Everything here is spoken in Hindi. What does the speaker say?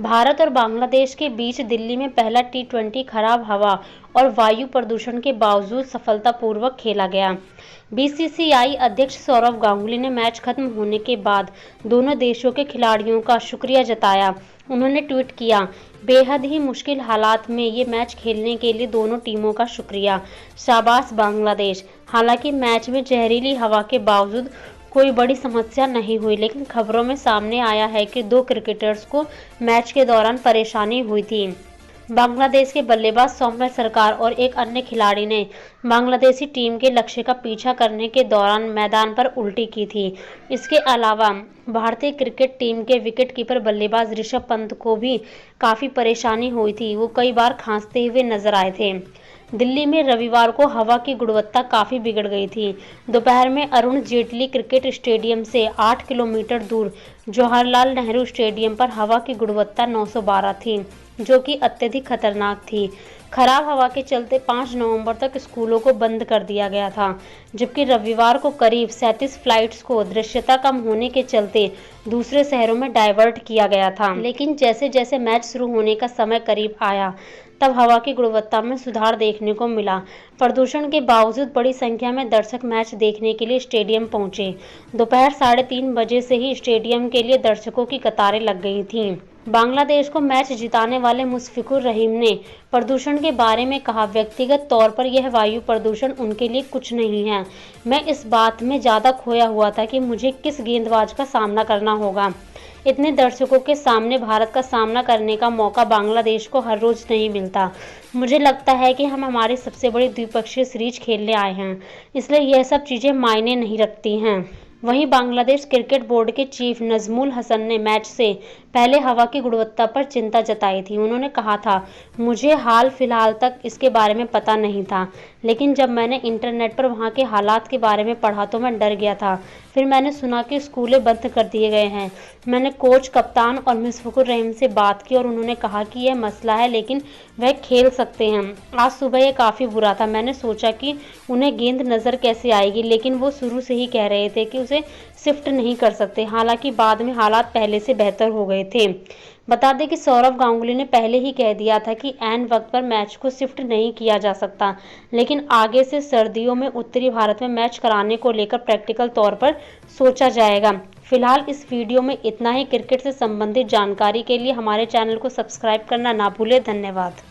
भारत और बांग्लादेश के बीच दिल्ली में पहला T20 खराब हवा और वायु प्रदूषण के बावजूद सफलतापूर्वक खेला गया। बीसीसीआई अध्यक्ष सौरव गांगुली ने मैच खत्म होने के बाद दोनों देशों के खिलाड़ियों का शुक्रिया जताया। उन्होंने ट्वीट किया, बेहद ही मुश्किल हालात में ये मैच खेलने के लिए दोनों टीमों का शुक्रिया, शाबाश बांग्लादेश। हालांकि मैच में जहरीली हवा के बावजूद कोई बड़ी समस्या नहीं हुई, लेकिन खबरों में सामने आया है कि 2 क्रिकेटर्स को मैच के दौरान परेशानी हुई थी। बांग्लादेश के बल्लेबाज सौम्य सरकार और एक अन्य खिलाड़ी ने बांग्लादेशी टीम के लक्ष्य का पीछा करने के दौरान मैदान पर उल्टी की थी। इसके अलावा भारतीय क्रिकेट टीम के विकेटकीपर बल्लेबाज ऋषभ पंत को भी काफ़ी परेशानी हुई थी। वो कई बार खांसते हुए नजर आए थे। दिल्ली में रविवार को हवा की गुणवत्ता काफ़ी बिगड़ गई थी। दोपहर में अरुण जेटली क्रिकेट स्टेडियम से 8 किलोमीटर दूर जवाहरलाल नेहरू स्टेडियम पर हवा की गुणवत्ता 912 थी, जो कि अत्यधिक खतरनाक थी। खराब हवा के चलते 5 नवंबर तक स्कूलों को बंद कर दिया गया था, जबकि रविवार को करीब 37 फ्लाइट्स को दृश्यता कम होने के चलते दूसरे शहरों में डाइवर्ट किया गया था। लेकिन जैसे जैसे मैच शुरू होने का समय करीब आया, तब हवा की गुणवत्ता में सुधार देखने को मिला। प्रदूषण के बावजूद बड़ी संख्या में दर्शक मैच देखने के लिए स्टेडियम पहुंचे। दोपहर 3:30 बजे से ही स्टेडियम के लिए दर्शकों की कतारें लग गई थीं। बांग्लादेश को मैच जिताने वाले मुशफिकुर रहीम ने प्रदूषण के बारे में कहा, व्यक्तिगत तौर पर यह वायु प्रदूषण उनके लिए कुछ नहीं है। मैं इस बात में ज़्यादा खोया हुआ था कि मुझे किस गेंदबाज का सामना करना होगा। इतने दर्शकों के सामने भारत का सामना करने का मौका बांग्लादेश को हर रोज नहीं मिलता। मुझे लगता है कि हम हमारी सबसे बड़ी द्विपक्षीय सीरीज खेलने आए हैं, इसलिए यह सब चीज़ें मायने नहीं रखती हैं। वहीं बांग्लादेश क्रिकेट बोर्ड के चीफ नजमुल हसन ने मैच से पहले हवा की गुणवत्ता पर चिंता जताई थी। उन्होंने कहा था, मुझे हाल फिलहाल तक इसके बारे में पता नहीं था, लेकिन जब मैंने इंटरनेट पर वहां के हालात के बारे में पढ़ा तो मैं डर गया था। फिर मैंने सुना कि स्कूलें बंद कर दिए गए हैं। मैंने कोच, कप्तान और मुशफिकुर रहीम से बात की और उन्होंने कहा कि यह मसला है, लेकिन वह खेल सकते हैं। आज सुबह यह काफ़ी बुरा था। मैंने सोचा कि उन्हें गेंद नज़र कैसे आएगी, लेकिन वो शुरू से ही कह रहे थे कि उसे शिफ्ट नहीं कर सकते। हालांकि बाद में हालात पहले से बेहतर हो गए थे। बता दें कि सौरव गांगुली ने पहले ही कह दिया था कि ऐन वक्त पर मैच को शिफ्ट नहीं किया जा सकता, लेकिन आगे से सर्दियों में उत्तरी भारत में मैच कराने को लेकर प्रैक्टिकल तौर पर सोचा जाएगा। फिलहाल इस वीडियो में इतना ही। क्रिकेट से संबंधित जानकारी के लिए हमारे चैनल को सब्सक्राइब करना ना भूलें। धन्यवाद।